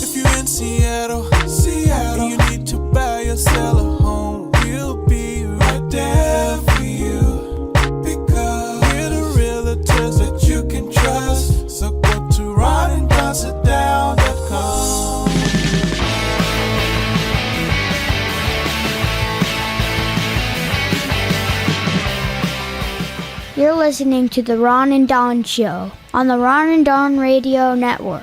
If you're in Seattle, and you need to buy or sell a home, we'll be right there for you. Because we're the realtors that you can trust. So go to ronanddonsitdown.com. You're listening to The Ron and Don Show on the Ron and Don Radio Network.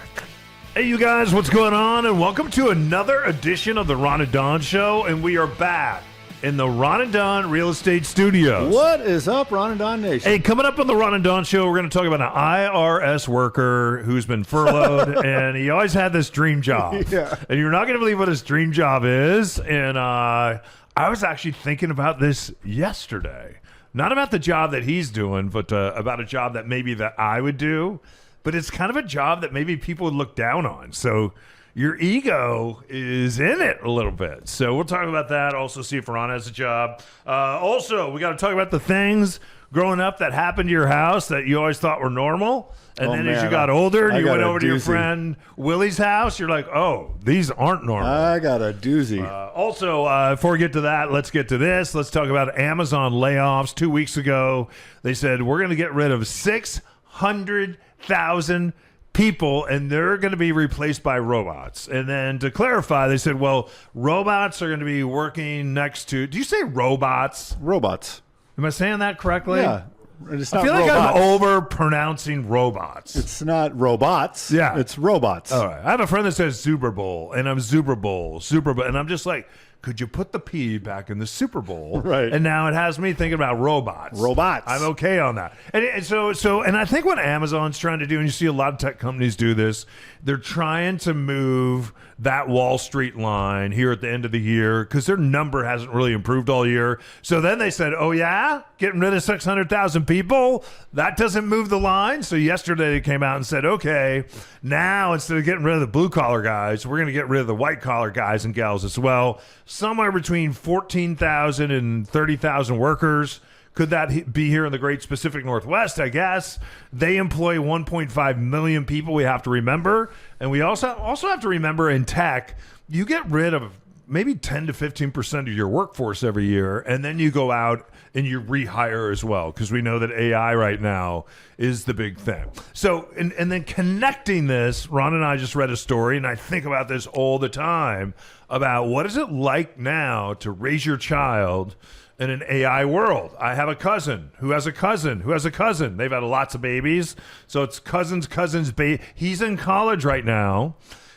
Hey, you guys, what's going on? And welcome to another edition of The Ron and Don Show. And we are back in the Ron and Don Real Estate Studios. What is up, Ron and Don Nation? Hey, coming up on the Ron and Don Show, we're going to talk about an IRS worker who's been furloughed, and he always had this dream job. Yeah. And you're not going to believe what his dream job is. And I was actually thinking about this yesterday. Not about the job that he's doing, but about a job that maybe that I would do. But it's kind of a job that maybe people would look down on. So your ego is in it a little bit. So we'll talk about that. Also see if Ron has a job. Also, we got to talk about the things growing up that happened to your house that you always thought were normal. And then as you got older and you went over to your friend Willie's house, you're like, oh, these aren't normal. I got a doozy. Also, before we get to that, let's get to this. Let's talk about Amazon layoffs. 2 weeks ago, they said, we're going to get rid of 600,000 people, and they're going to be replaced by robots. And then to clarify, they said, well, robots are going to be working next to, do you say robots? Robots. Am I saying that correctly? Yeah. It's I not feel like robots. I'm over-pronouncing robots. It's not robots. Yeah. It's robots. All right. I have a friend that says Super Bowl, and I'm Super Bowl, and I'm just like, could you put the P back in the Super Bowl? Right. And now it has me thinking about robots. Robots. I'm okay on that. And so I think what Amazon's trying to do, and you see a lot of tech companies do this, they're trying to move that Wall Street line here at the end of the year because their number hasn't really improved all year. So then they said, oh, yeah, getting rid of 600,000 people, that doesn't move the line. So yesterday they came out and said, okay, now instead of getting rid of the blue-collar guys, we're going to get rid of the white-collar guys and gals as well. Somewhere between 14,000 and 30,000 workers. Could that be here in the great Pacific Northwest? I guess. They employ 1.5 million people, we have to remember. And we also have to remember in tech, you get rid of maybe 10 to 15% of your workforce every year, and then you go out and you rehire as well, because we know that AI right now is the big thing. So, and then connecting this, Ron and I just read a story, and I think about this all the time, about what is it like now to raise your child in an AI world. I have a cousin who has a cousin who has a cousin. They've had lots of babies, so it's cousins, baby. He's in college right now,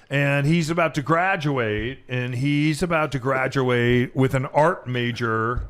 and he's about to graduate, with an art major,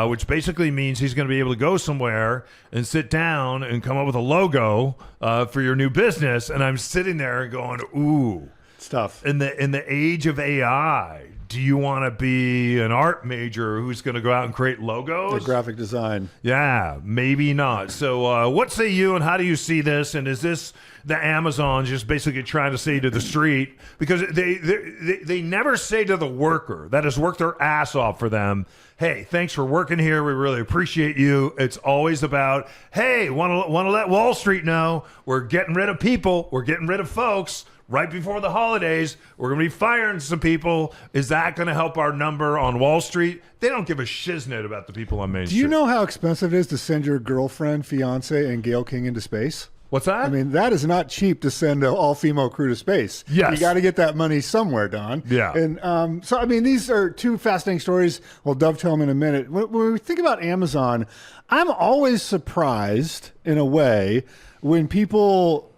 which basically means he's going to be able to go somewhere and sit down and come up with a logo for your new business. And I'm sitting there going, ooh. It's tough. In the age of AI, do you want to be an art major who's going to go out and create logos? The graphic design. Yeah, maybe not. So what say you, and how do you see this? And is this the Amazon just basically trying to say to the street? Because they never say to the worker that has worked their ass off for them, hey, thanks for working here. We really appreciate you. It's always about, hey, want to let Wall Street know we're getting rid of people. We're getting rid of folks. Right before the holidays, we're going to be firing some people. Is that going to help our number on Wall Street? They don't give a shiznit about the people on Main Street. Do you know how expensive it is to send your girlfriend, fiance, and Gayle King into space? What's that? I mean, that is not cheap to send an all-female crew to space. Yes. You got to get that money somewhere, Don. Yeah. And so, I mean, these are two fascinating stories. We'll dovetail them in a minute. When we think about Amazon, I'm always surprised, in a way, when people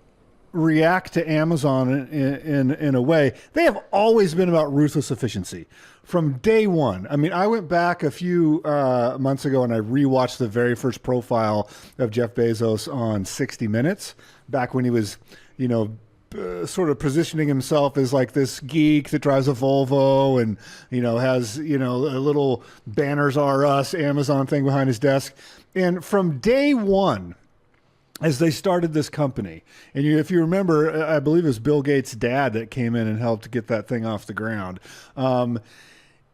react to Amazon in a way. They have always been about ruthless efficiency from day one. I mean, I went back a few months ago and I rewatched the very first profile of Jeff Bezos on 60 Minutes, back when he was, sort of positioning himself as like this geek that drives a Volvo and, has, a little banners are us Amazon thing behind his desk. And from day one, as they started this company, and if you remember, I believe it was Bill Gates' dad that came in and helped get that thing off the ground.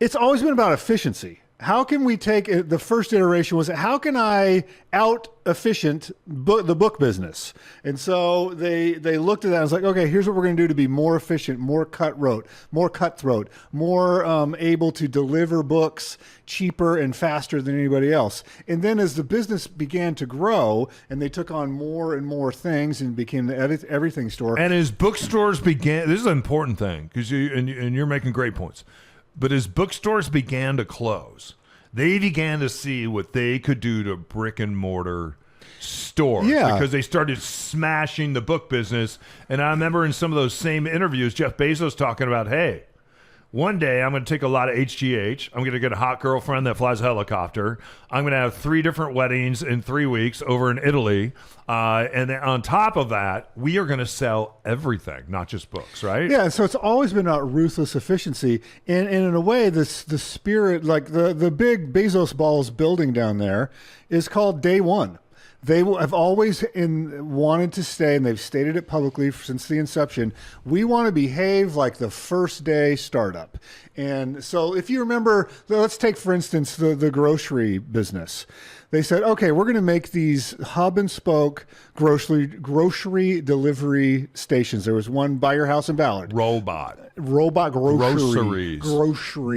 It's always been about efficiency. how can we take the first iteration was how can I out efficient the book business? And so they looked at that and was like, okay, here's what we're going to do to be more efficient, more cutthroat, more able to deliver books cheaper and faster than anybody else. And then as the business began to grow and they took on more and more things and became the everything store. And as bookstores began, this is an important thing because you're making great points. But as bookstores began to close, they began to see what they could do to brick and mortar stores because they started smashing the book business. And I remember in some of those same interviews, Jeff Bezos talking about, hey, one day I'm going to take a lot of HGH. I'm going to get a hot girlfriend that flies a helicopter. I'm going to have 3 different weddings in 3 weeks over in Italy. And then on top of that, we are going to sell everything, not just books, right? Yeah, so it's always been about ruthless efficiency. And in a way, the spirit, like the big Bezos Balls building down there is called Day One. They have always wanted to stay, and they've stated it publicly since the inception. We want to behave like the first day startup. And so if you remember, let's take, for instance, the grocery business. They said, okay, we're going to make these hub and spoke grocery delivery stations. There was one by your house in Ballard. Robot grocery.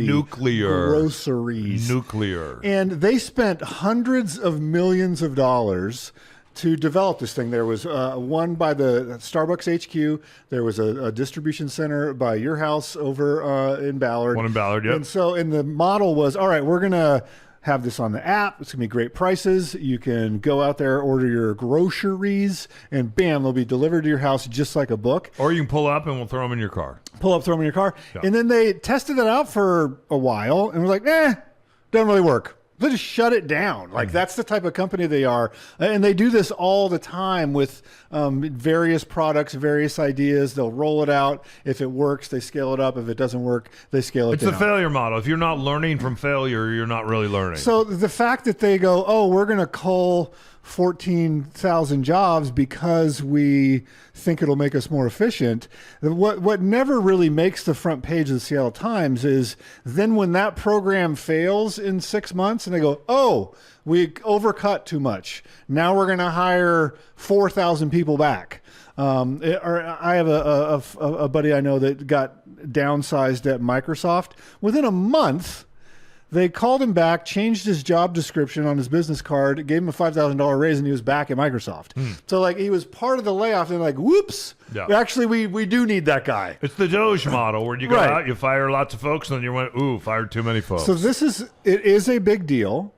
Nuclear. Groceries. Nuclear. And they spent hundreds of millions of dollars to develop this thing. There was one by the Starbucks HQ. There was a distribution center by your house over in Ballard. One in Ballard, yep. And the model was, all right, we're going to have this on the app. It's going to be great prices. You can go out there, order your groceries, and bam, they'll be delivered to your house just like a book. Or you can pull up and we'll throw them in your car. Throw them in your car. Yeah. And then they tested it out for a while and were like, doesn't really work. They just shut it down. Like, that's the type of company they are. And they do this all the time with various products, various ideas. They'll roll it out. If it works, they scale it up. If it doesn't work, they scale it down. It's the failure model. If you're not learning from failure, you're not really learning. So the fact that they go, oh, we're going to cull 14,000 jobs because we think it'll make us more efficient. What never really makes the front page of the Seattle Times is then when that program fails in 6 months and they go, oh, we overcut too much. Now we're going to hire 4,000 people back. I have a buddy I know that got downsized at Microsoft. Within a month, they called him back, changed his job description on his business card, gave him a $5,000 raise, and he was back at Microsoft. So, like, he was part of the layoff, and like, whoops, actually, we do need that guy. It's the Doge model where you go out, you fire lots of folks, and then you went, ooh, fired too many folks. So it is a big deal.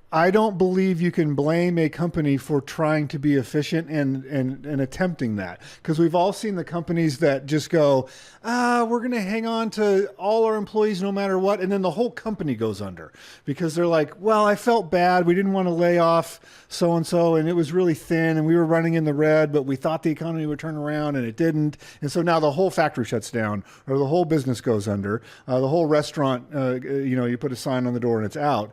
I don't believe you can blame a company for trying to be efficient and attempting that, because we've all seen the companies that just go, we're going to hang on to all our employees no matter what, and then the whole company goes under because they're like, well, I felt bad. We didn't want to lay off so-and-so, and it was really thin, and we were running in the red, but we thought the economy would turn around, and it didn't. And so now the whole factory shuts down, or the whole business goes under. The whole restaurant, you put a sign on the door, and it's out.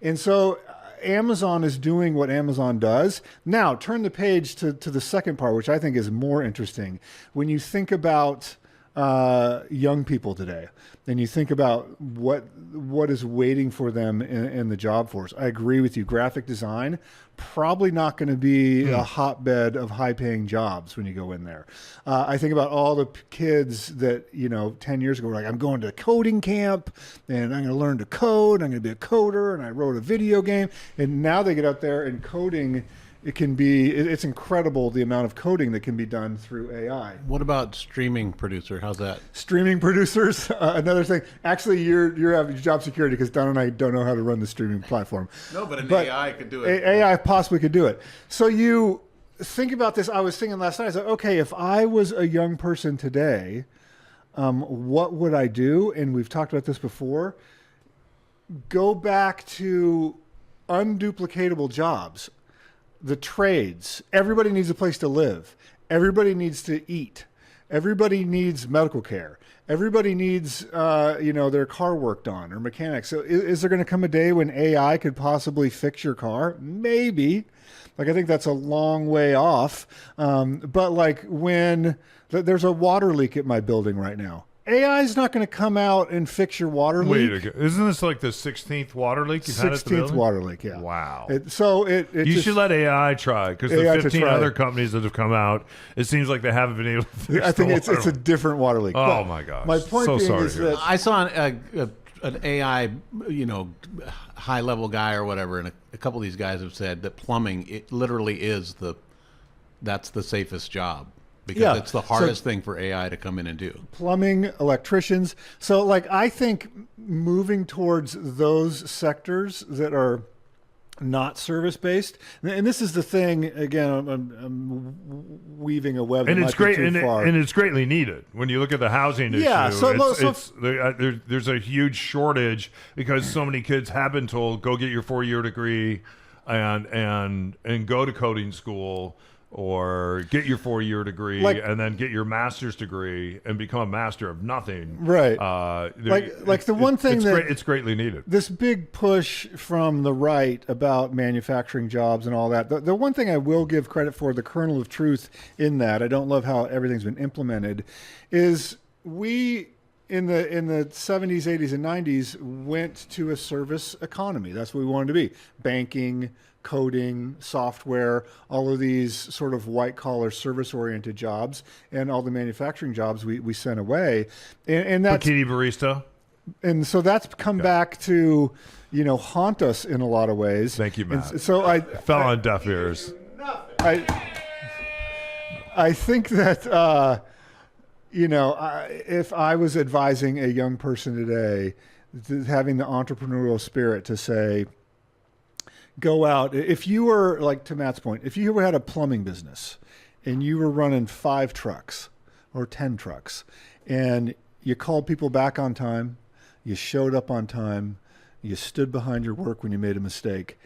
And so Amazon is doing what Amazon does. Now, turn the page to the second part, which I think is more interesting. When you think about young people today, and you think about what is waiting for them in the job force, I agree with you. Graphic design, probably not going to be a hotbed of high-paying jobs when you go in there. I think about all the kids that, 10 years ago were like, I'm going to coding camp, and I'm going to learn to code, I'm going to be a coder, and I wrote a video game. And now they get out there and coding, it's incredible the amount of coding that can be done through AI. What about streaming producer? How's that? Streaming producers, another thing. Actually, you're having job security because Don and I don't know how to run the streaming platform. No, but AI could do it. AI possibly could do it. So you think about this. I was thinking last night, I said, okay, if I was a young person today, what would I do? And we've talked about this before. Go back to unduplicatable jobs. The trades. Everybody needs a place to live. Everybody needs to eat. Everybody needs medical care. Everybody needs, their car worked on or mechanics. So is there going to come a day when AI could possibly fix your car? Maybe. Like, I think that's a long way off. But like when there's a water leak at my building right now, AI is not going to come out and fix your water leak. Wait, isn't this like the 16th water leak you've had at the 16th building? water leak, yeah. Wow. You should let AI try, because the AI 15 other companies that have come out, it seems like they haven't been able to fix I think the it's a different water leak. Oh, But my gosh. My point So being sorry is to hear that I saw an AI, high level guy or whatever, and a couple of these guys have said that plumbing, it literally is that's the safest job, because it's the hardest thing for AI to come in and do. plumbing, electricians. So, like, I think moving towards those sectors that are not service based, and this is the thing. Again, I'm weaving a web, and that it's might be great, too far. and it's greatly needed when you look at the housing issue. Yeah, There's a huge shortage because so many kids have been told, go get your 4-year degree and go to coding school, or get your 4-year degree and then get your master's degree and become a master of nothing. Right. The one thing it's greatly needed. This big push from the right about manufacturing jobs and all that. The one thing I will give credit for, the kernel of truth in that, I don't love how everything's been implemented, is we in the 70s, 80s, and 90s went to a service economy. That's what we wanted to be. Banking, coding, software, all of these sort of white-collar service-oriented jobs, and all the manufacturing jobs we sent away. And that's Bikini barista. And so that's come back to, haunt us in a lot of ways. Thank you, Matt. And so I fell on deaf ears. I think that, if I was advising a young person today, having the entrepreneurial spirit to say, go out. If you were, like, to Matt's point, if you had a plumbing business and you were running 5 trucks or 10 trucks and you called people back on time, you showed up on time, you stood behind your work when you made a mistake,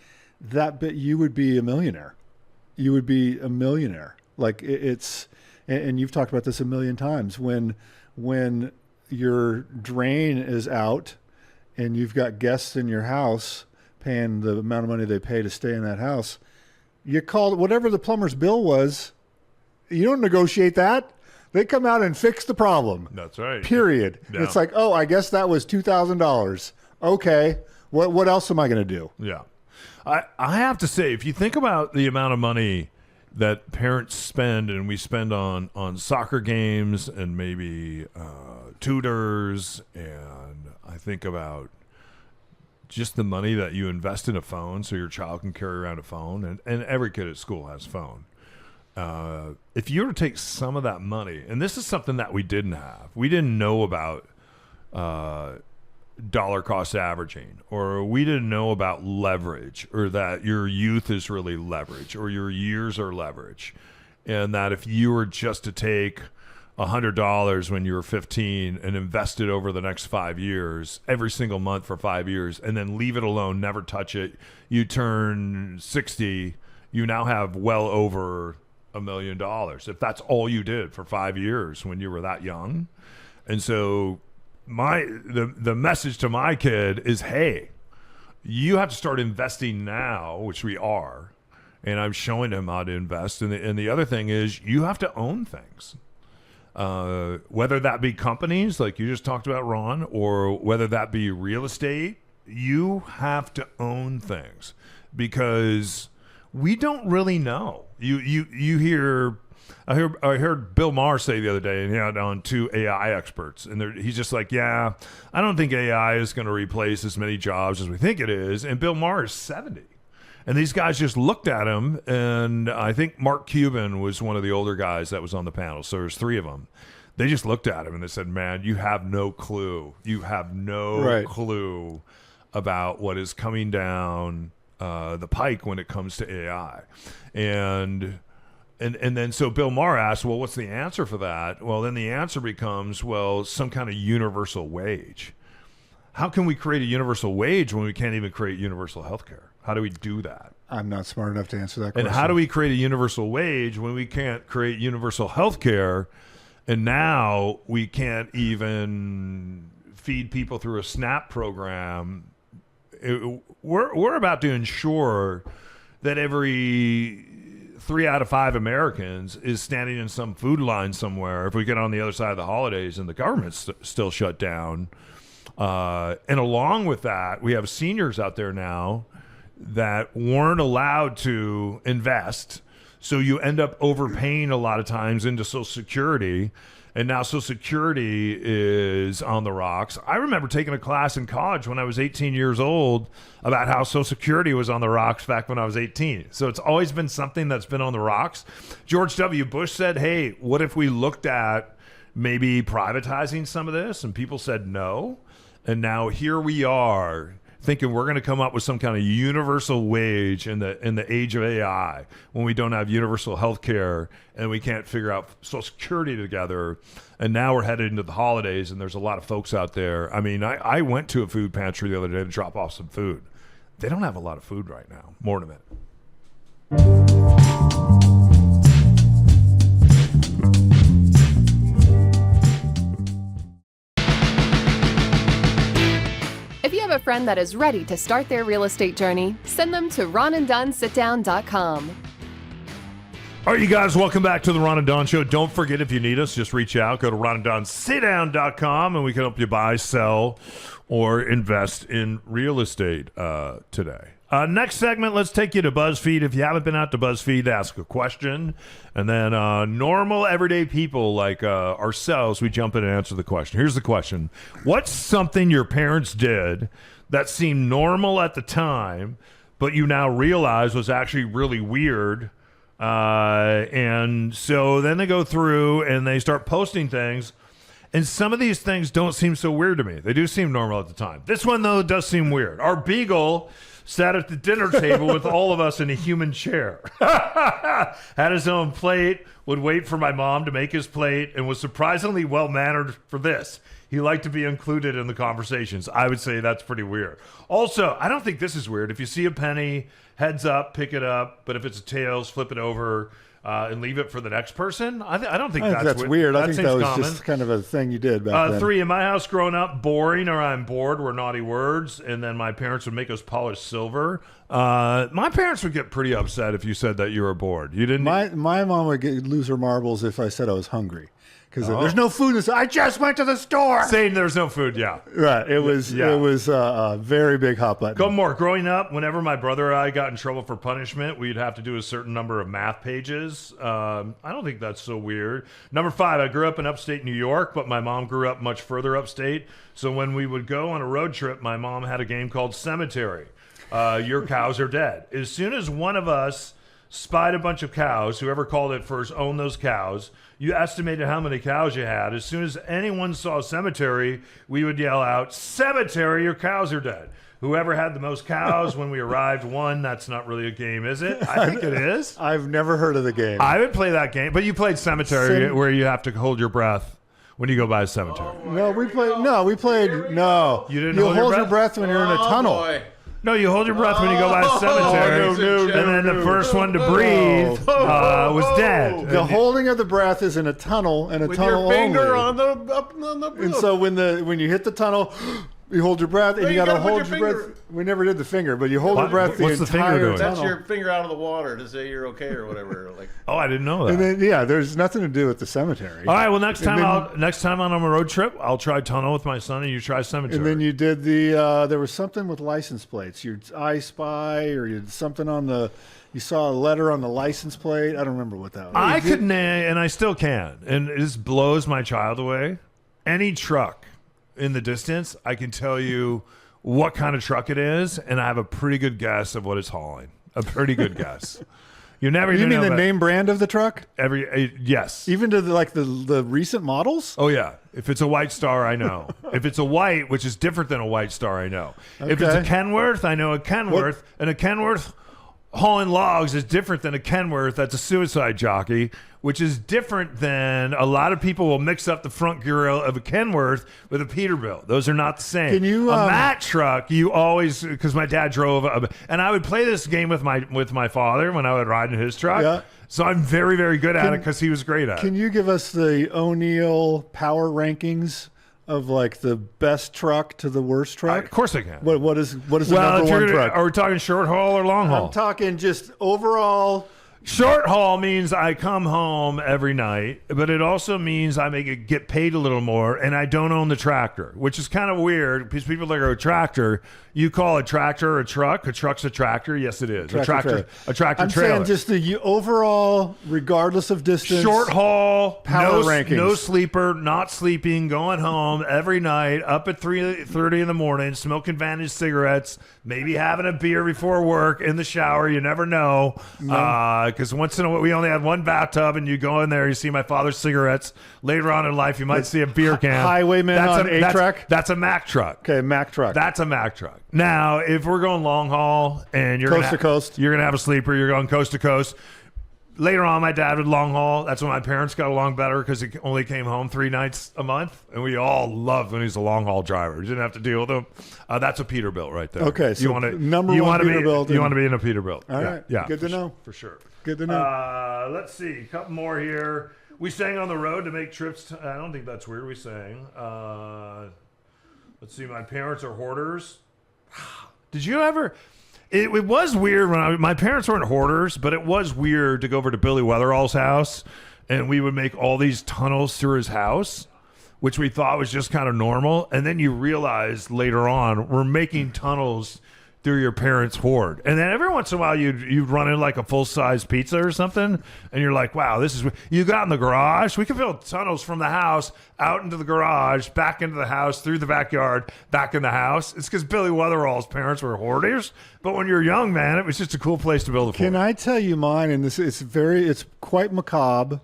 you would be a millionaire. You would be a millionaire. Like, and you've talked about this a million times, when your drain is out and you've got guests in your house paying the amount of money they pay to stay in that house, you call whatever the plumber's bill was, you don't negotiate that. They come out and fix the problem. That's right. Period. Yeah. It's like, oh, I guess that was $2,000. Okay. What else am I going to do? Yeah. I have to say, if you think about the amount of money that parents spend, and we spend on soccer games and maybe tutors, and I think about just the money that you invest in a phone so your child can carry around a phone, and every kid at school has a phone. If you were to take some of that money, and this is something that we didn't have. We didn't know about dollar cost averaging, or we didn't know about leverage, or that your youth is really leverage, or your years are leverage. And that if you were just to take $100 when you were 15 and invest it over the next 5 years, every single month for 5 years, and then leave it alone, never touch it, you turn 60, you now have well over $1 million. If that's all you did for 5 years when you were that young. And so the message to my kid is, hey, you have to start investing now, which we are. And I'm showing him how to invest. And the other thing is, you have to own things. Whether that be companies like you just talked about, Ron, or whether that be real estate, you have to own things, because we don't really know. You hear, I heard Bill Maher say the other day, and he had on 2 AI experts, and he's just like, yeah, I don't think AI is going to replace as many jobs as we think it is. And Bill Maher is 70. And these guys just looked at him, and I think Mark Cuban was one of the older guys that was on the panel. So there's 3 of them. They just looked at him and they said, man, you have no clue. You have no clue about what is coming down the pike when it comes to AI. And then so Bill Maher asked, well, what's the answer for that? Well, then the answer becomes, well, some kind of universal wage. How can we create a universal wage when we can't even create universal health care? How do we do that? I'm not smart enough to answer that question. And how do we create a universal wage when we can't create universal health care? And now we can't even feed people through a SNAP program. We're about to ensure that every 3 out of 5 Americans is standing in some food line somewhere if we get on the other side of the holidays and the government's still shut down. And along with that, we have seniors out there now that weren't allowed to invest. So you end up overpaying a lot of times into Social Security. And now Social Security is on the rocks. I remember taking a class in college when I was 18 years old about how Social Security was on the rocks back when I was 18. So it's always been something that's been on the rocks. George W. Bush said, hey, what if we looked at maybe privatizing some of this? And people said no. And now here we are thinking we're going to come up with some kind of universal wage in the age of AI when we don't have universal health care and we can't figure out Social Security together. And now we're headed into the holidays and there's a lot of folks out there. I mean, I went to a food pantry the other day to drop off some food. They don't have a lot of food right now. More in a minute. If you have a friend that is ready to start their real estate journey, send them to ronanddonsitdown.com. All right, you guys, welcome back to the Ron and Don Show. Don't forget, if you need us, just reach out. Go to ronanddonsitdown.com, and we can help you buy, sell, or invest in real estate today. Next segment, let's take you to BuzzFeed. If you haven't been out to BuzzFeed, ask a question. And then normal, everyday people like ourselves, we jump in and answer the question. Here's the question. What's something your parents did that seemed normal at the time, but you now realize was actually really weird? And so then they go through and they start posting things. And some of these things don't seem so weird to me. They do seem normal at the time. This one, though, does seem weird. Our beagle sat at the dinner table with all of us in a human chair. Had his own plate, would wait for my mom to make his plate, and was surprisingly well-mannered for this. He liked to be included in the conversations. I would say that's pretty weird. Also, I don't think this is weird. If you see a penny, heads up, pick it up. But if it's a tails, flip it over. And leave it for the next person. I don't think that's weird. I think that was common. just kind of a thing you did back then. 3, in my house growing up, boring or I'm bored were naughty words. And then my parents would make us polish silver. My parents would get pretty upset if you said that you were bored. You didn't. My mom would lose her marbles if I said I was hungry. Because there's no food in this. I just went to the store. Saying there's no food, yeah. Right. It was a very big hot button. Couple more. Growing up, whenever my brother and I got in trouble for punishment, we'd have to do a certain number of math pages. I don't think that's so weird. Number 5, I grew up in upstate New York, but my mom grew up much further upstate. So when we would go on a road trip, my mom had a game called Cemetery. Your cows are dead. As soon as one of us spied a bunch of cows, whoever called it first owned those cows. You estimated how many cows you had. As soon as anyone saw a cemetery, we would yell out, "Cemetery, your cows are dead." Whoever had the most cows when we arrived won. That's not really a game, is it? I think it is. I've never heard of the game. I would play that game, but you played Cemetery where you have to hold your breath when you go by a cemetery. No, we played. You didn't hold your breath when you're in a tunnel. Boy. No, you hold your breath when you go by a cemetery, and then the first one to breathe was dead. The holding of the breath is in a tunnel, and a With tunnel your finger only. on the And so when you hit the tunnel, you hold your breath, and you got to hold your breath. We never did the finger, but you hold your breath the What's the finger entire doing? tunnel. That's your finger out of the water to say you're okay or whatever. Like, Oh, I didn't know that. And then there's nothing to do with the cemetery. All right, well, next time on a road trip, I'll try tunnel with my son, and you try cemetery. And then you did there was something with license plates. Your I Spy, or you did something on the. You saw a letter on the license plate. I don't remember what that was. I could name, and I still can, and it just blows my child away. Any truck in the distance, I can tell you what kind of truck it is, and I have a pretty good guess of what it's hauling. A pretty good guess. You never. You even mean know the that name brand of the truck? Yes. Even to the recent models? Oh yeah. If it's a White Star, I know. If it's a white, which is different than a White Star, I know. If it's a Okay. Kenworth, I know a Kenworth, and a Kenworth hauling logs is different than a Kenworth that's a suicide jockey, which is different than a lot of people will mix up the front grill of a Kenworth with a Peterbilt. Those are not the same. Can you, a Mack truck, you always, because my dad drove, and I would play this game with my father when I would ride in his truck. Yeah. So I'm very, very good at it because he was great at it. Can you give us the O'Neill power rankings of like the best truck to the worst truck? Of course I can. What is the number one truck? Are we talking short haul or long haul? I'm talking just overall. Short haul means I come home every night, but it also means I get paid a little more, and I don't own the tractor, which is kind of weird because people that are a tractor, you call a tractor a truck. A truck's a tractor. Yes, it is. A tractor I'm trailer. saying just the overall, regardless of distance. Short haul, power rankings. No sleeper, not sleeping, going home every night, up at 3:30 in the morning, smoking Vantage cigarettes, maybe having a beer before work, in the shower. You never know. Because once in a while, we only had one bathtub, and you go in there, you see my father's cigarettes. Later on in life, you might see a beer can. Highwayman on A-track? That's a Mack truck. Okay, Mack truck. That's a Mack truck. Now, if we're going long haul and you're Coast to coast. you're gonna have a sleeper. You're going coast to coast. Later on, my dad would long haul. That's when my parents got along better because he only came home 3 nights a month, and we all loved when he's a long haul driver. You didn't have to deal with him. That's a Peterbilt right there. Okay, so you want number one Peterbilt. You want to be in a Peterbilt. All right. Yeah. Good to know. For sure. Good to know. Let's see. A couple more here. We sang on the road to make trips. I don't think that's weird. We sang. Let's see. My parents are hoarders. Did you ever? It was weird when my parents weren't hoarders, but it was weird to go over to Billy Weatherall's house, and we would make all these tunnels through his house, which we thought was just kind of normal. And then you realize later on, we're making tunnels through your parents' hoard. And then every once in a while, you'd run in like a full-size pizza or something, and you're like, wow, this is... You got in the garage. We could build tunnels from the house out into the garage, back into the house, through the backyard, back in the house. It's because Billy Weatherall's parents were hoarders. But when you're young, man, it was just a cool place to build a fort. Can I tell you mine? And it's quite macabre.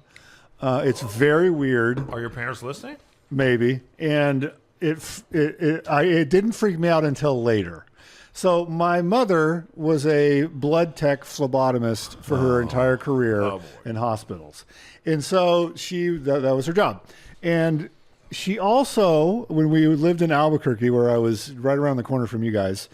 It's very weird. Are your parents listening? Maybe. And it didn't freak me out until later. So my mother was a blood tech phlebotomist for her entire career in hospitals. And so that was her job. And she also, when we lived in Albuquerque, where I was right around the corner from you guys,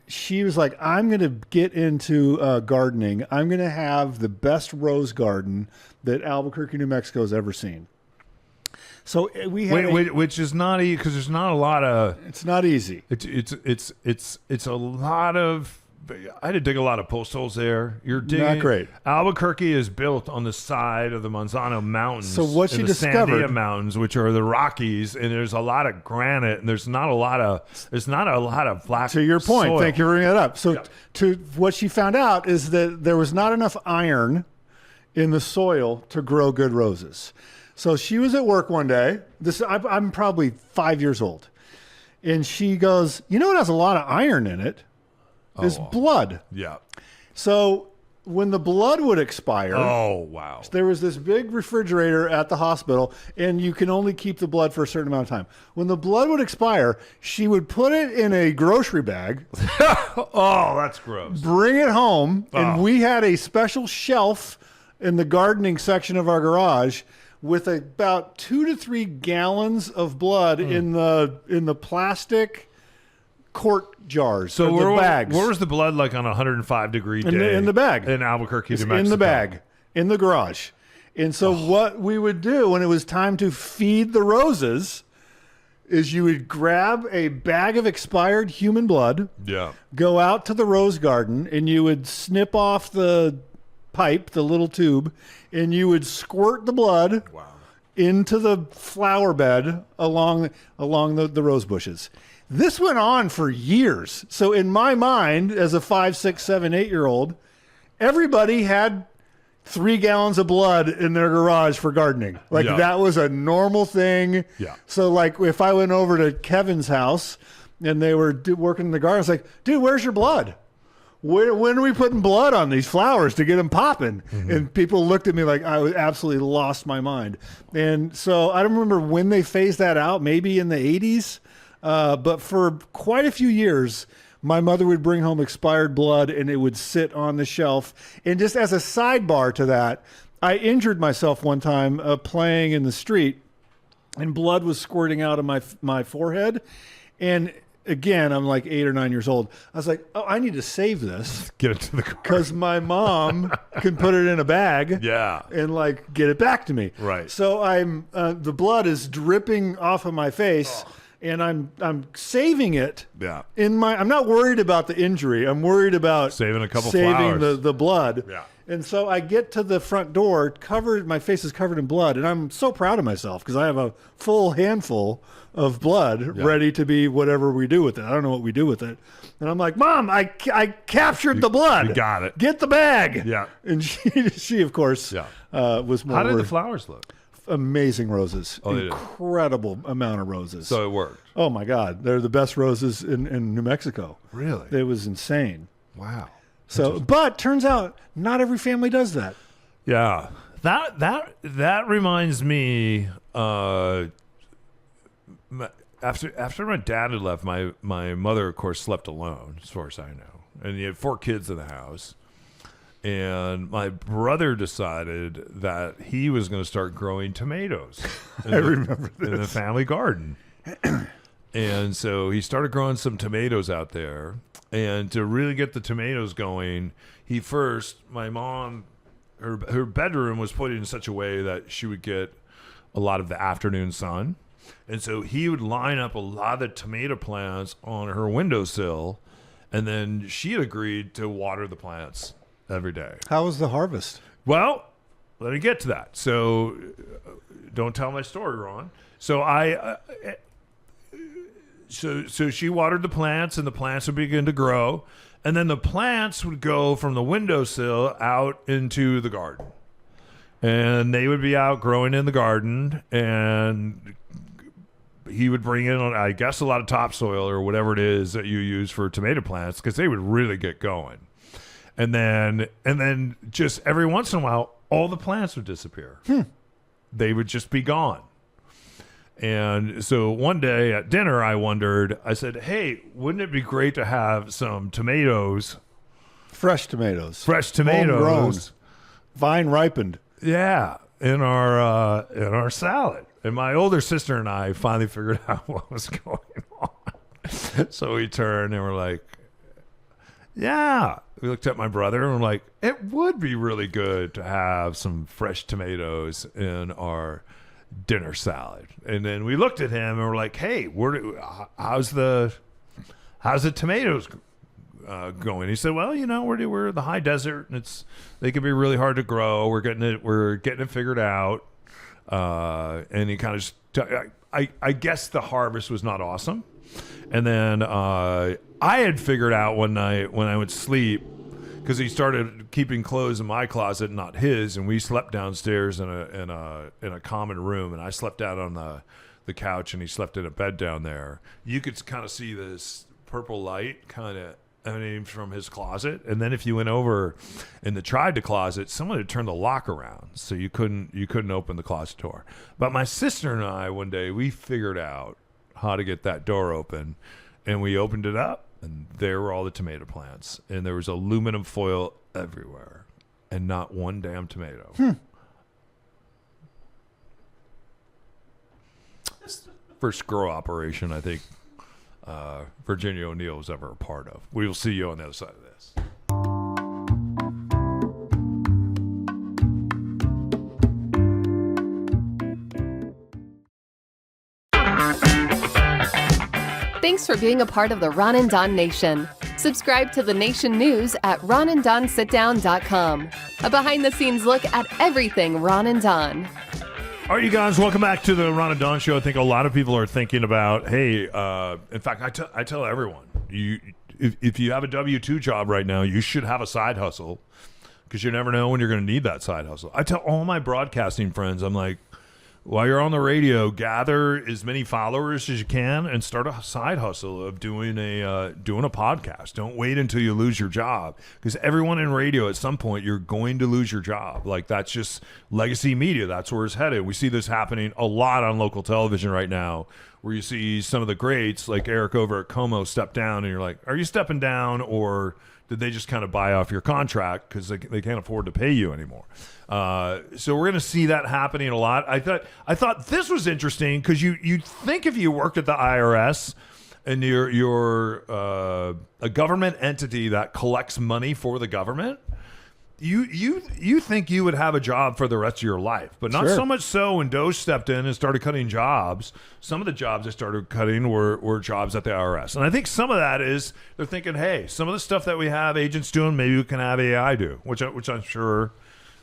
she was like, I'm going to get into gardening. I'm going to have the best rose garden that Albuquerque, New Mexico has ever seen. So we had which is not easy because there's not a lot of. It's not easy. It's a lot of. I had to dig a lot of post holes there. You're digging. Not great. Albuquerque is built on the side of the Manzano Mountains. So what she the discovered, Sandia Mountains, which are the Rockies, and there's a lot of granite, and there's not a lot of black. To your point, soil. thank you for bringing that up. So to what she found out is that there was not enough iron in the soil to grow good roses. So she was at work one day. I'm probably 5 years old. And she goes, you know what has a lot of iron in it? Is blood. Yeah. So when the blood would expire, there was this big refrigerator at the hospital, and you can only keep the blood for a certain amount of time. When the blood would expire, she would put it in a grocery bag. Oh, that's gross. Bring it home, and we had a special shelf in the gardening section of our garage with about 2 to 3 gallons of blood in the plastic quart jars, so the bags. Where was the blood like on a 105-degree day? In the bag. In Albuquerque, New Mexico. In the bag, in the garage. And so what we would do when it was time to feed the roses is you would grab a bag of expired human blood, go out to the rose garden, and you would snip off the pipe, the little tube, and you would squirt the blood into the flower bed along the rose bushes. This went on for years. So in my mind, as a 5, 6, 7, 8-year-old, everybody had 3 gallons of blood in their garage for gardening. That was a normal thing. Yeah. So like if I went over to Kevin's house and they were working in the garden, I was like, dude, where's your blood? When are we putting blood on these flowers to get them popping? Mm-hmm. And people looked at me like I was absolutely lost my mind. And so I don't remember when they phased that out, maybe in the 80s. But for quite a few years, my mother would bring home expired blood and it would sit on the shelf. And just as a sidebar to that, I injured myself one time playing in the street, and blood was squirting out of my forehead. And again, I'm like 8 or 9 years old. I was like, I need to save this. Get it to the car. Because my mom can put it in a bag and like get it back to me. Right. So I'm the blood is dripping off of my face. and I'm saving it. Yeah. I'm not worried about the injury. I'm worried about Saving a couple saving flowers. the blood. Yeah. And so I get to the front door, my face is covered in blood, and I'm so proud of myself because I have a full handful of blood ready to be whatever we do with it. I don't know what we do with it. And I'm like, Mom, I captured the blood. You got it. Get the bag. Yeah. And she of course, was more How did the worried. flowers look? Amazing roses. Oh, they did. Incredible amount of roses. So it worked. Oh, my God. They're the best roses in New Mexico. Really? It was insane. Wow. So, but turns out not every family does that. Yeah. That reminds me. After my dad had left, my mother, of course, slept alone, as far as I know, and he had 4 kids in the house. And my brother decided that he was going to start growing tomatoes. Remember this. In the family garden. And so he started growing some tomatoes out there. And to really get the tomatoes going, my mom, her bedroom was put in such a way that she would get a lot of the afternoon sun. And so he would line up a lot of the tomato plants on her windowsill. And then she had agreed to water the plants every day. How was the harvest? Well, let me get to that. So don't tell my story, Ron. So So she watered the plants, and the plants would begin to grow, and then the plants would go from the windowsill out into the garden, and they would be out growing in the garden, and he would bring in, I guess, a lot of topsoil or whatever it is that you use for tomato plants, because they would really get going, and then just every once in a while, all the plants would disappear. They would just be gone. And so one day at dinner, I said, hey, wouldn't it be great to have some tomatoes? Fresh tomatoes. Homegrown. Vine ripened. Yeah, in our salad. And my older sister and I finally figured out what was going on. So we turned and we're like, yeah. We looked at my brother and we're like, it would be really good to have some fresh tomatoes in our dinner salad. And then we looked at him and we're like, hey, how's the tomatoes going? He said, well, we're in the high desert and they can be really hard to grow. We're getting it figured out. And he kind of I guess the harvest was not awesome. And then I had figured out one night when I would sleep, because he started keeping clothes in my closet, not his, and we slept downstairs in a common room, and I slept out on the couch, and he slept in a bed down there. You could kind of see this purple light kind of emanating from his closet, and then if you went over and tried the closet, someone had turned the lock around, so you couldn't open the closet door. But my sister and I, one day, we figured out how to get that door open, and we opened it up. And there were all the tomato plants. And there was aluminum foil everywhere. And not one damn tomato. First grow operation, I think, Virginia O'Neill was ever a part of. We will see you on the other side of this. Thanks for being a part of the Ron and Don Nation. Subscribe to the Nation News at ronanddonsitdown.com. A behind-the-scenes look at everything Ron and Don. All right, you guys, welcome back to the Ron and Don Show. I think a lot of people are thinking about, hey, in fact, I tell everyone, if you have a W-2 job right now, you should have a side hustle, because you never know when you're going to need that side hustle. I tell all my broadcasting friends, I'm like, while you're on the radio, gather as many followers as you can and start a side hustle of doing a podcast. Don't wait until you lose your job, because everyone in radio at some point you're going to lose your job. Like, that's just legacy media. That's where it's headed. We see this happening a lot on local television right now, where you see some of the greats like Eric over at Como step down, and you're like, are you stepping down, or did they just kind of buy off your contract because they can't afford to pay you anymore? So we're going to see that happening a lot. I thought this was interesting, because you'd think if you worked at the IRS and you're a government entity that collects money for the government, you think you would have a job for the rest of your life, but not Sure. so much so when Doge stepped in and started cutting jobs. Some of the jobs they started cutting were jobs at the IRS. And I think some of that is they're thinking, hey, some of the stuff that we have agents doing, maybe we can have AI do, which I'm sure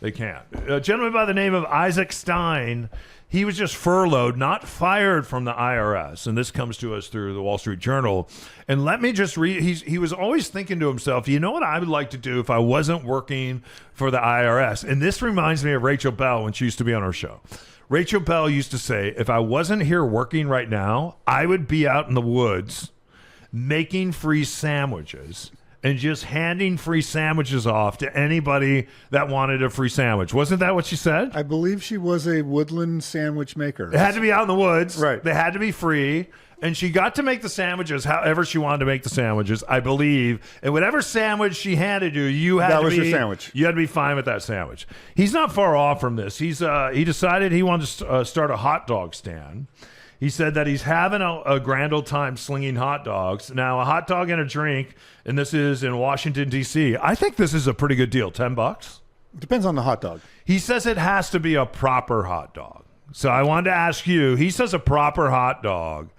they can. A gentleman by the name of Isaac Stein, he was just furloughed, not fired from the IRS. And this comes to us through the Wall Street Journal. And let me just read, he was always thinking to himself, you know what I would like to do if I wasn't working for the IRS? And this reminds me of Rachel Bell when she used to be on our show. Rachel Bell used to say, if I wasn't here working right now, I would be out in the woods making free sandwiches and just handing free sandwiches off to anybody that wanted a free sandwich. Wasn't that what she said? I believe she was a woodland sandwich maker. It had to be out in the woods. Right. They had to be free. And she got to make the sandwiches however she wanted to make the sandwiches, I believe. And whatever sandwich she handed you had That to was be your sandwich. You had to be fine with that sandwich. He's not far off from this. He decided he wanted to start a hot dog stand. He said that he's having a grand old time slinging hot dogs. Now, a hot dog and a drink, and this is in Washington, D.C. I think this is a pretty good deal. $10? Depends on the hot dog. He says it has to be a proper hot dog. So I wanted to ask you, he says a proper hot dog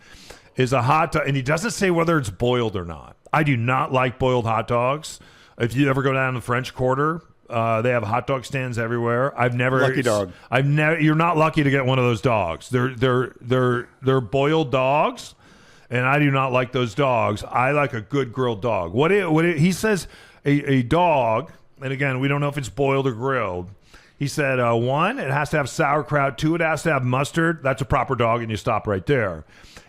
is a hot dog, and he doesn't say whether it's boiled or not. I do not like boiled hot dogs. If you ever go down the French Quarter, they have hot dog stands everywhere. I've never Lucky dog. You're not lucky to get one of those dogs. They're boiled dogs, and I do not like those dogs. I like a good grilled dog. He says a dog, and again, we don't know if it's boiled or grilled. He said, 1, it has to have sauerkraut. 2, it has to have mustard. That's a proper dog, and you stop right there.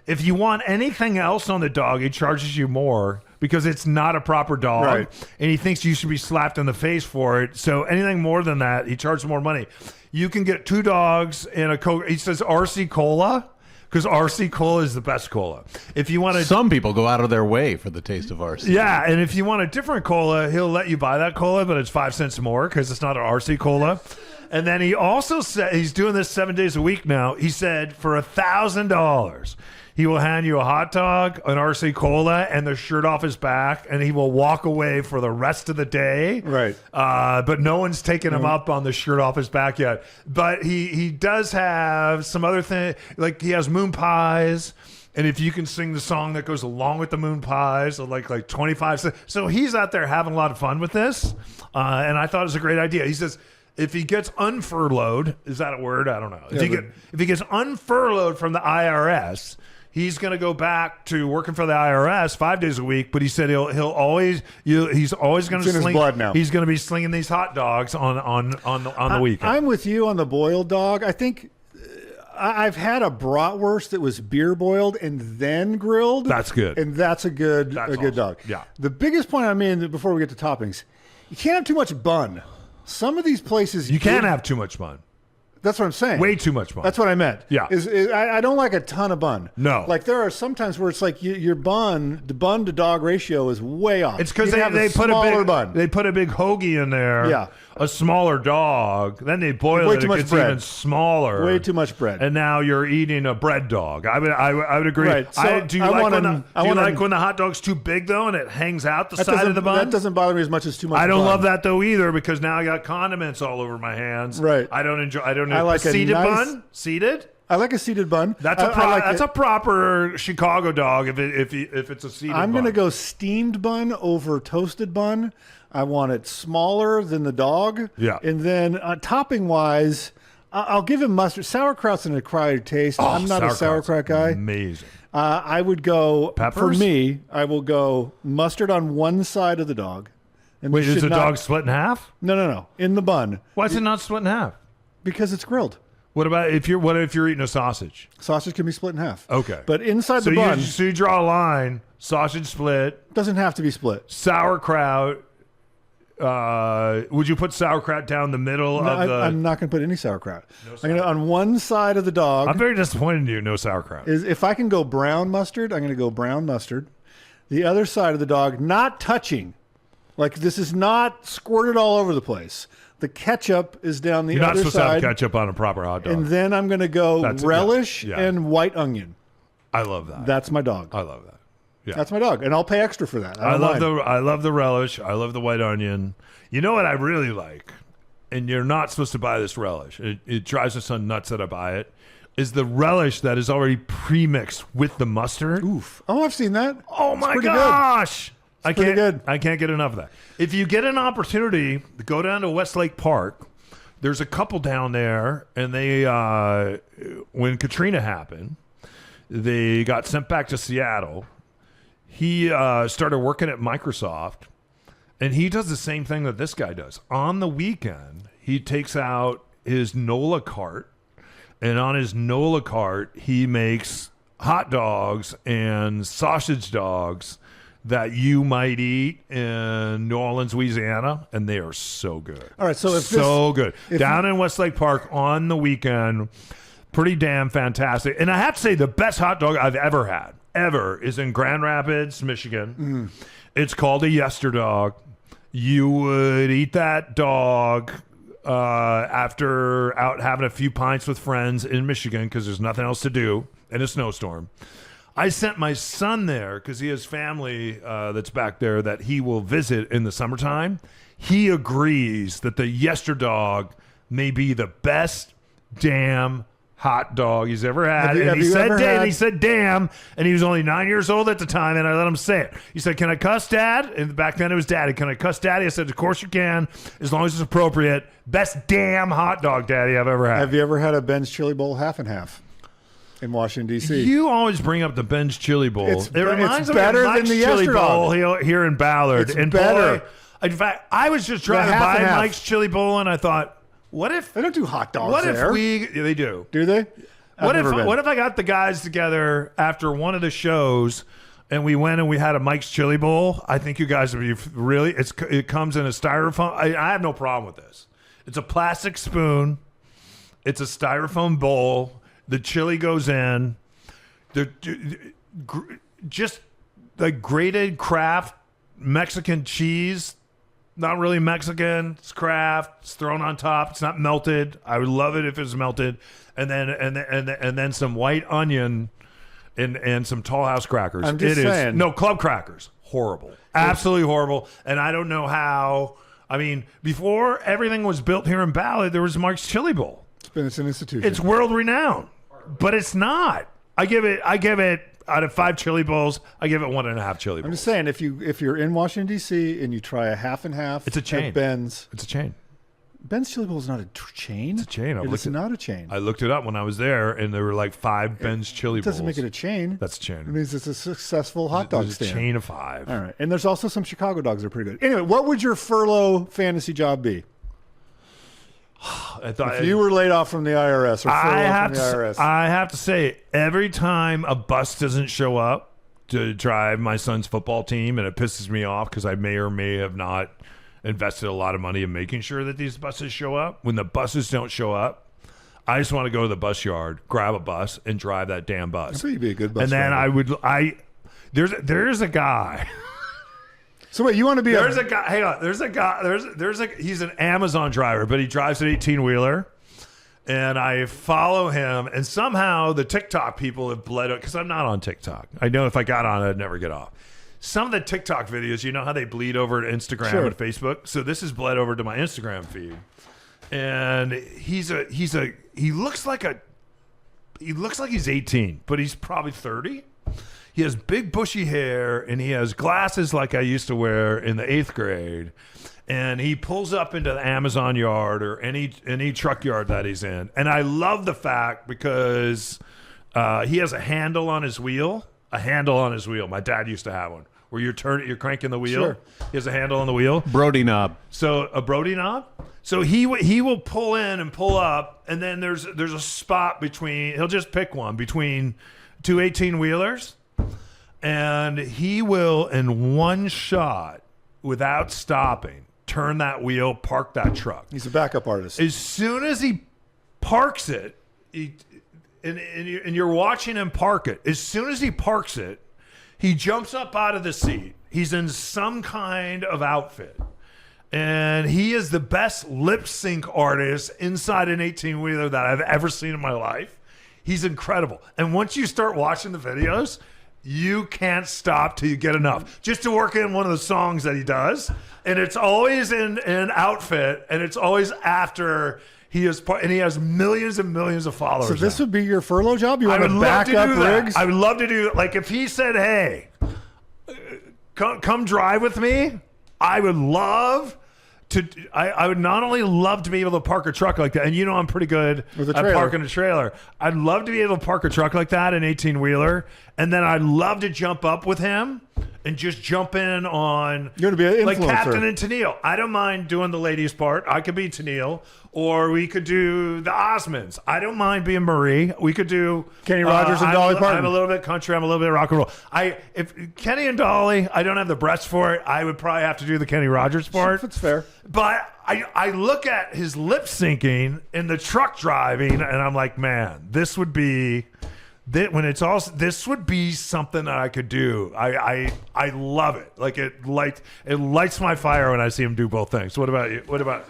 If you want anything else on the dog, he charges you more because it's not a proper dog, Right. and he thinks you should be slapped in the face for it. So anything more than that, he charges more money. You can get 2 dogs and a Coke. He says RC Cola because RC Cola is the best cola. If you want to, Some people go out of their way for the taste of RC. yeah, and if you want a different cola, he'll let you buy that cola, but it's 5 cents more because it's not an RC Cola. And then he also said, he's doing this 7 days a week now. He said for $1,000, he will hand you a hot dog, an RC Cola, and the shirt off his back, and he will walk away for the rest of the day. Right. But no one's taken him up on the shirt off his back yet. But he does have some other thing, like he has moon pies. And if you can sing the song that goes along with the moon pies, so like 25 cents. So he's out there having a lot of fun with this. And I thought it was a great idea. He says, if he gets unfurloughed, is that a word? I don't know. If he gets unfurloughed from the IRS, he's going to go back to working for the IRS 5 days a week. But he said he's always going to in his sling. blood now. He's going to be slinging these hot dogs on the weekend. I'm with you on the boiled dog. I think I've had a bratwurst that was beer boiled and then grilled. That's good. And that's a good awesome. dog. Yeah. The biggest point I made before we get to toppings, you can't have too much bun. Some of these places You can't have too much fun. That's what I'm saying. Way too much fun. That's what I meant. Yeah. I don't like a ton of bun. No. Like there are sometimes where it's like the bun to dog ratio is way off. It's because You can they have put a smaller big bun. They put a big hoagie in there. Yeah. A smaller dog. Then they boil Way it. too It much gets bread. even smaller. Way too much bread. And now you're eating a bread dog. I would agree. Right. So do you I like want when an- the, I do you want like an- when the hot dog's too big though and it hangs out the That side of the bun? That doesn't bother me as much as too much. I don't bun. love that though either because now I got condiments all over my hands. Right. I don't enjoy. I like a a seeded nice- bun. Seeded. I like a seeded bun. That's a proper Chicago dog if it's a seeded bun. I'm going to go steamed bun over toasted bun. I want it smaller than the dog. Yeah. And then topping wise, I'll give him mustard. Sauerkraut's an acquired taste. Oh, I'm not a sauerkraut guy. Amazing. I would go Peppers? For me, I will go mustard on one side of the dog. And Wait, it is should the not- dog split in half? No. In the bun Why is it not split in half? because it's grilled. What if you're eating a sausage? Sausage can be split in half. Okay. But inside So the bun, you draw a line, sausage split, doesn't have to be split. sauerkraut. Would you put sauerkraut down the middle No, of the? I'm not going to put any sauerkraut. I'm going to on one side of the dog. I'm very disappointed in you. No sauerkraut. Is if I can go brown mustard, I'm going to go brown mustard. The other side of the dog, not touching. Like this is not squirted all over the place. The ketchup is down the You're not other supposed to have side. ketchup on a proper hot dog. And then I'm going to go That's- relish yeah. and white onion. I love that. That's my dog. I love that. Yeah. That's my dog, and I'll pay extra for that. I don't love mind. I love the relish. I love the white onion. You know what I really like, and you're not supposed to buy this relish. It drives my son nuts that I buy it. Is the relish that is already pre-mixed with the mustard? Oof. Oh, I've seen that. Oh my pretty good. gosh! I pretty good. I can't get enough of that. If you get an opportunity to go down to Westlake Park, there's a couple down there, and they when Katrina happened, they got sent back to Seattle. He started working at Microsoft, and he does the same thing that this guy does. On the weekend, he takes out his NOLA cart, and on his NOLA cart, he makes hot dogs and sausage dogs that you might eat in New Orleans, Louisiana, and they are so good. All right, so if good. Down in Westlake Park on the weekend, pretty damn fantastic. And I have to say, the best hot dog I've ever had, is in Grand Rapids, Michigan. It's called a Yesterdog. You would eat that dog after out having a few pints with friends in Michigan because there's nothing else to do in a snowstorm. I sent my son there because he has family that's back there that he will visit in the summertime. He agrees that the Yesterdog may be the best damn hot dog he's ever had. And he said damn, and he was only 9 years old at the time, and I let him say it. He said, "Can I cuss, Dad?" And back then it was Daddy. "Can I cuss, Daddy?" I said, "Of course you can, as long as it's appropriate. Best damn hot dog, Daddy, I've ever had." Have you ever had a Ben's Chili Bowl half and half in Washington, D.C.? You always bring up the Ben's Chili Bowl. It's reminds me better of than Mike's the Chili Yesterdog. Bowl here in Ballard. It's and better. Boy, in fact, I was just trying to half buy and half. Mike's Chili Bowl, and I thought, what if? They don't do hot dogs What there. if they do? Do they? What I've never been. if I got the guys together after one of the shows and we went and we had a Mike's Chili Bowl? I think you guys would be really. It comes in a styrofoam. I have no problem with this. It's a plastic spoon. It's a styrofoam bowl. The chili goes in. Just like grated Kraft Mexican cheese. Not really Mexican. It's Kraft. It's thrown on top. It's not melted. I would love it if it was melted. And then some white onion and some Tall House crackers. I'm just saying. No, club crackers. Horrible. Absolutely horrible. And I don't know how. I mean, before everything was built here in Ballard, there was Mike's Chili Bowl. It's an institution. It's world renowned, but it's not. I give it out of 5 chili bowls, I give it 1.5 chili bowls. I'm just saying, if you're in Washington D.C. and you try a half and half, It's a chain. at Ben's. It's a chain. Ben's Chili Bowl is not a chain. It's a chain. It's not a chain. I looked it up when I was there, and there were like 5 Ben's chili It bowls. doesn't make it a chain. That's a chain. It means it's a successful hot dog There's a stand. chain of 5. All right, and there's also some Chicago dogs that are pretty good. Anyway, what would your furlough fantasy job be? I thought If you were laid off from the IRS or furloughed from the IRS, I have to say, every time a bus doesn't show up to drive my son's football team, and it pisses me off because I may or may have not invested a lot of money in making sure that these buses show up. When the buses don't show up, I just want to go to the bus yard, grab a bus, and drive that damn bus. I think you'd be a good bus And then driver. there's a guy. So wait, you want to be There's a guy. Hang on. There's a guy. He's an Amazon driver, but he drives an 18-wheeler. And I follow him, and somehow the TikTok people have bled it because I'm not on TikTok. I know if I got on, I'd never get off. Some of the TikTok videos, you know how they bleed over to Instagram Sure. and Facebook. So this is bled over to my Instagram feed, and he looks like he's 18, but he's probably 30. He has big bushy hair, and he has glasses like I used to wear in the 8th grade. And he pulls up into the Amazon yard or any truck yard that he's in. And I love the fact because he has a handle on his wheel. My dad used to have one where you're cranking the wheel. Sure. He has a handle on the wheel. Brody knob. So a Brody knob. So he will pull in and pull up, and then there's a spot between. He'll just pick one between two 18-wheelers, and he will in one shot, without stopping, turn that wheel, park that truck. He's a backup artist. As soon as he parks it, and you're watching him park it, as soon as he parks it, he jumps up out of the seat. He's in some kind of outfit. And he is the best lip sync artist inside an 18-wheeler that I've ever seen in my life. He's incredible. And once you start watching the videos, you can't stop till you get enough. Just to work in one of the songs that he does, and it's always in an outfit, and it's always after he is part, and he has millions and millions of followers. So this now. would be your furlough job? You I want would to love back to up do that. rigs? I would love to do like if he said, "Hey, come drive with me." I would love to. I would not only love to be able to park a truck like that, and I'm pretty good With a at trailer. parking a trailer. I'd love to be able to park a truck like that, an 18-wheeler, and then I'd love to jump up with him and just jump in on. You're gonna be an like influencer. Captain and Tennille. I don't mind doing the ladies part. I could be Tennille, or we could do the Osmonds. I don't mind being Marie. We could do Kenny Rogers and Dolly Parton. I'm a little bit country. I'm a little bit rock and roll. If Kenny and Dolly, I don't have the breasts for it. I would probably have to do the Kenny Rogers part. That's fair. But I look at his lip syncing and the truck driving, and I'm like, man, this would be when it's all. This would be something that I could do. I love it. Like it lights my fire when I see him do both things. What about you? What about?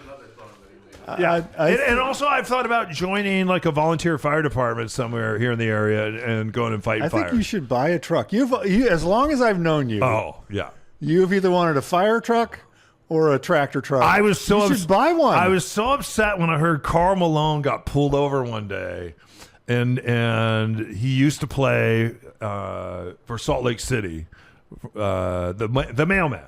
Yeah, and also I've thought about joining like a volunteer fire department somewhere here in the area and going and fighting I think fires. you should buy a truck. You, as long as I've known you, Oh yeah. you've either wanted a fire truck or a tractor truck. I was so you should buy one. I was so upset when I heard Karl Malone got pulled over one day, and he used to play for Salt Lake City, the mailman,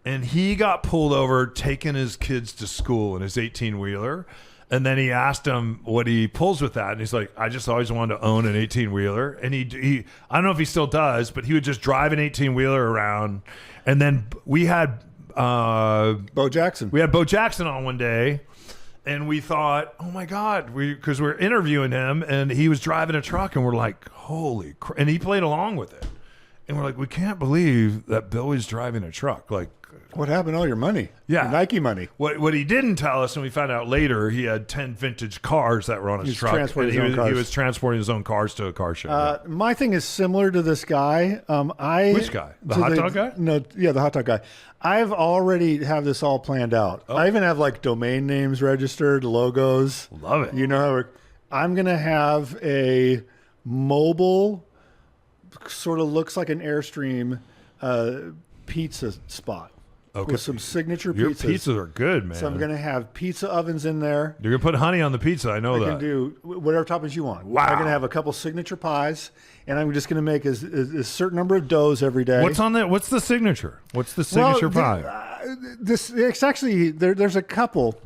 and he got pulled over taking his kids to school in his 18-wheeler. And then he asked him what he pulls with that, and he's like, "I just always wanted to own an 18-wheeler." And he I don't know if he still does, but he would just drive an 18-wheeler around. And then we had Bo Jackson. We had Bo Jackson on one day, and we thought, oh my God, because we're interviewing him, and he was driving a truck, and we're like, holy crap. And he played along with it. And we're like, we can't believe that Billy's driving a truck. Like, What happened to all your money? Yeah. Your Nike money. What he didn't tell us, and we found out later, he had 10 vintage cars that were on his He's truck. transporting and his own cars. He was transporting his own cars to a car show. My thing is similar to this guy. Which guy? The hot dog guy? No, yeah, the hot dog guy. I've already have this all planned out. I even have like domain names registered, logos. Love it. You know how I'm gonna have a mobile, sort of looks like an Airstream pizza spot. Okay. With some signature Your pizzas. pizzas are good, man. So I'm going to have pizza ovens in there. You're going to put honey on the pizza. I know I that. can do whatever toppings you want. Wow. I'm going to have a couple signature pies, and I'm just going to make a certain number of doughs every day. What's on that? What's the signature? What's the signature pie? It's actually there's a couple.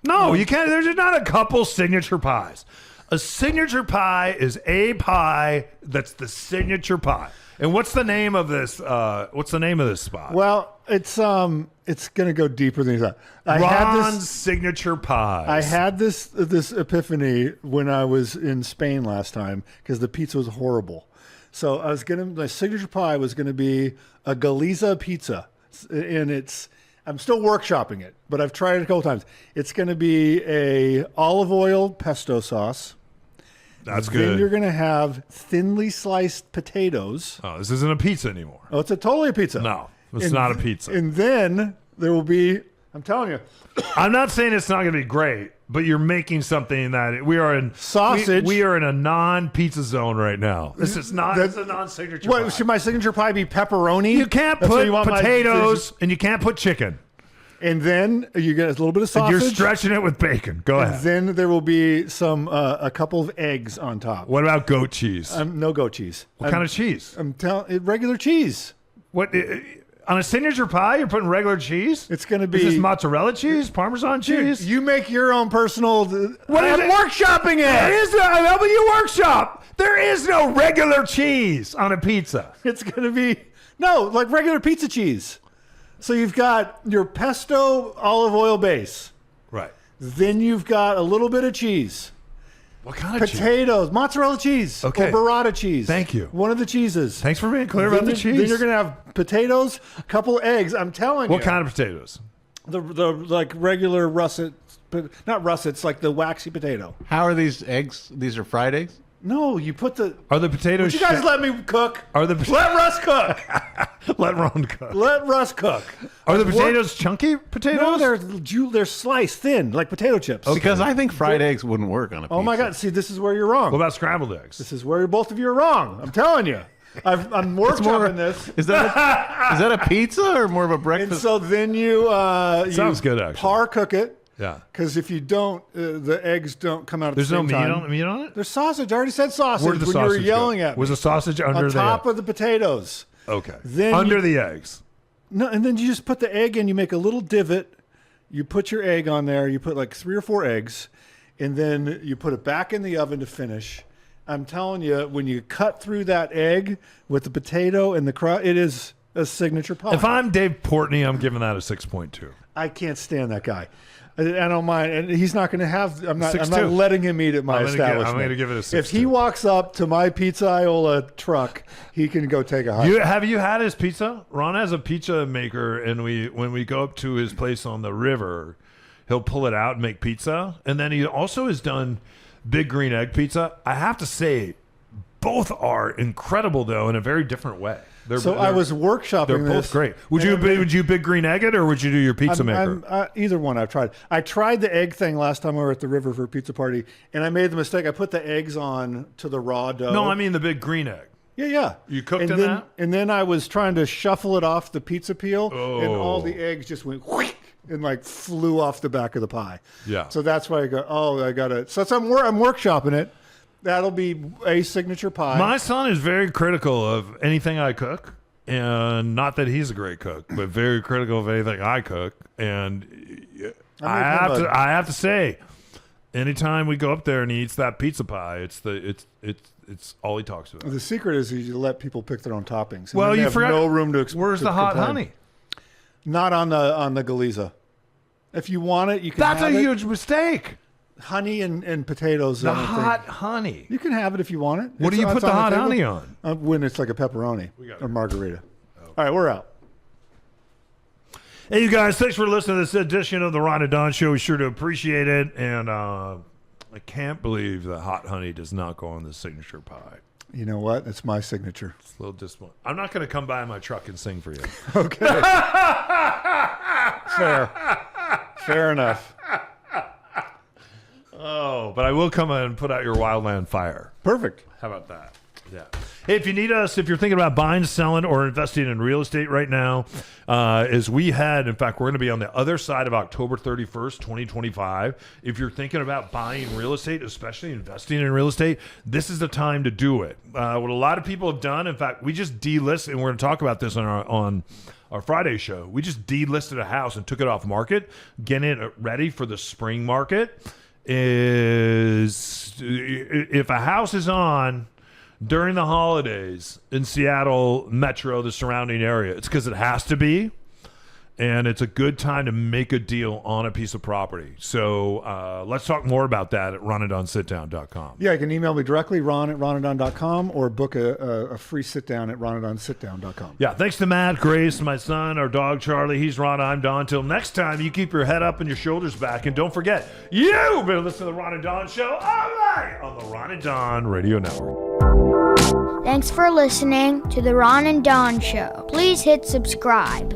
No, you can't. There's not a couple signature pies. A signature pie is a pie that's the signature pie. And what's the name of this? What's the name of this spot? Well, it's going to go deeper than you thought. Ron's signature pies. I had this epiphany when I was in Spain last time because the pizza was horrible. So my signature pie was going to be a Galiza pizza, and I'm still workshopping it, but I've tried it a couple times. It's going to be a olive oil pesto sauce. That's Then good. you're going to have thinly sliced potatoes. Oh, this isn't a pizza anymore. Oh, it's totally a pizza. No, it's not a pizza. And then there will be, I'm telling you, I'm not saying it's not going to be great, but you're making something that we are in Sausage. We are in a non-pizza zone right now. This is not. It's a non-signature. what pie. should my signature pie be? Pepperoni? You can't That's what put you want my potatoes and you can't put chicken. And then you get a little bit of And sausage. you're stretching it with bacon. Go And ahead. then there will be a couple of eggs on top. What about goat cheese? No goat cheese. What kind of cheese? I'm telling regular cheese. What on a signature pie? You're putting regular cheese? It's going to be Is this mozzarella cheese? Parmesan cheese? Dude, you make your own personal. What is I'm it? workshopping it. There is no. How about you workshop? There is no regular cheese on a pizza. It's going to be like regular pizza cheese. So you've got your pesto olive oil base. Right. Then you've got a little bit of cheese. What kind of cheese? Potatoes, mozzarella cheese, Okay. or burrata cheese. Thank you. One of the cheeses. Thanks for being clear about the cheese. Then you're going to have potatoes, a couple of eggs. I'm telling you. What kind of potatoes? The like regular russet, but not russets, like the waxy potato. How are these eggs? These are fried eggs? No, you put the. Are the potatoes? Would you guys let me cook? Are the Let Russ cook. let Ron cook? Let Russ cook. Are the potatoes chunky potatoes? No, they're sliced thin like potato chips. Because I think fried eggs wouldn't work on a pizza. Oh my God! See, this is where you're wrong. What about scrambled eggs? This is where both of you are wrong. I'm telling you. I'm work chopping this. Is that a pizza or more of a And breakfast? so then you Sounds good, actually. par cook it. Yeah. Because if you don't, the eggs don't come out at There's the no same meat time. on it? There's sausage. I already said sausage Where did the when sausage you were yelling go? at me. Was the sausage under on top of the potatoes. Okay. Then under you- the eggs. No, and then you just put the egg in. You make a little divot. You put your egg on there. You put like 3 or 4 eggs, and then you put it back in the oven to finish. I'm telling you, when you cut through that egg with the potato and the crust, it is a signature pie. If I'm Dave Portney, I'm giving that a 6.2. I can't stand that guy. I don't mind, and he's not going to have. I'm not 6.2. letting him eat at my I'm gonna establishment. I'm gonna give it a 6.2. If he walks up to my Pizza Iola truck, he can go take a hike. Have you had his pizza? Ron has a pizza maker, and when we go up to his place on the river, he'll pull it out and make pizza. And then he also has done big green egg pizza. I have to say, both are incredible, though, in a very different way. I was workshopping They're this. both great. Would you big green egg it, or would you do your pizza maker? Either one I've tried. I tried the egg thing last time we were at the river for a pizza party, and I made the mistake. I put the eggs on to the raw dough. No, I mean the big green egg. Yeah. You cooked and in then, that? And then I was trying to shuffle it off the pizza peel, and all Oh. the eggs just went whoosh, and like flew off the back of the pie. Yeah. So that's why I go, I got to. So I'm workshopping it. That'll be a signature pie. My son is very critical of anything I cook, and not that he's a great cook, but very critical of anything I cook. And I have to say, anytime we go up there and he eats that pizza pie, it's all he talks about. The secret is you let people pick their own toppings. And Well, then they you have forgot. no room to. Where's the hot complain. honey? Not on the Galiza. If you want it, you can. That's have a it. huge mistake. Honey and potatoes. The I don't think. hot honey. You can have it if you want it. What do you put it's the on hot table. honey on? When it's like a pepperoni got or it. margarita. All right, we're out. Hey, you guys, thanks for listening to this edition of the Ron and Don Show. We sure do appreciate it. And I can't believe that hot honey does not go on the signature pie. You know what? That's my signature. It's a little disappointing. I'm not going to come by my truck and sing for you. Okay. Fair enough. Oh, but I will come and put out your Wildland Fire. Perfect. How about that? Yeah. Hey, if you need us, if you're thinking about buying, selling, or investing in real estate right now, as we head, in fact, we're going to be on the other side of October 31st, 2025. If you're thinking about buying real estate, especially investing in real estate, this is the time to do it. What a lot of people have done, in fact, we just delisted, and we're going to talk about this on our Friday show. We just delisted a house and took it off market, getting it ready for the spring market. Is if a house is on during the holidays in Seattle Metro, the surrounding area, it's because it has to be, and it's a good time to make a deal on a piece of property. So let's talk more about that at ronandonsitdown.com. Yeah, you can email me directly, ron@ronandon.com, or book a free sit-down at ronandonsitdown.com. Yeah, thanks to Matt, Grace, my son, our dog Charlie. He's Ron, I'm Don. Till next time, you keep your head up and your shoulders back, and don't forget, you've been listening to the Ron and Don Show, all right, on the Ron and Don Radio Network. Thanks for listening to the Ron and Don Show. Please hit subscribe.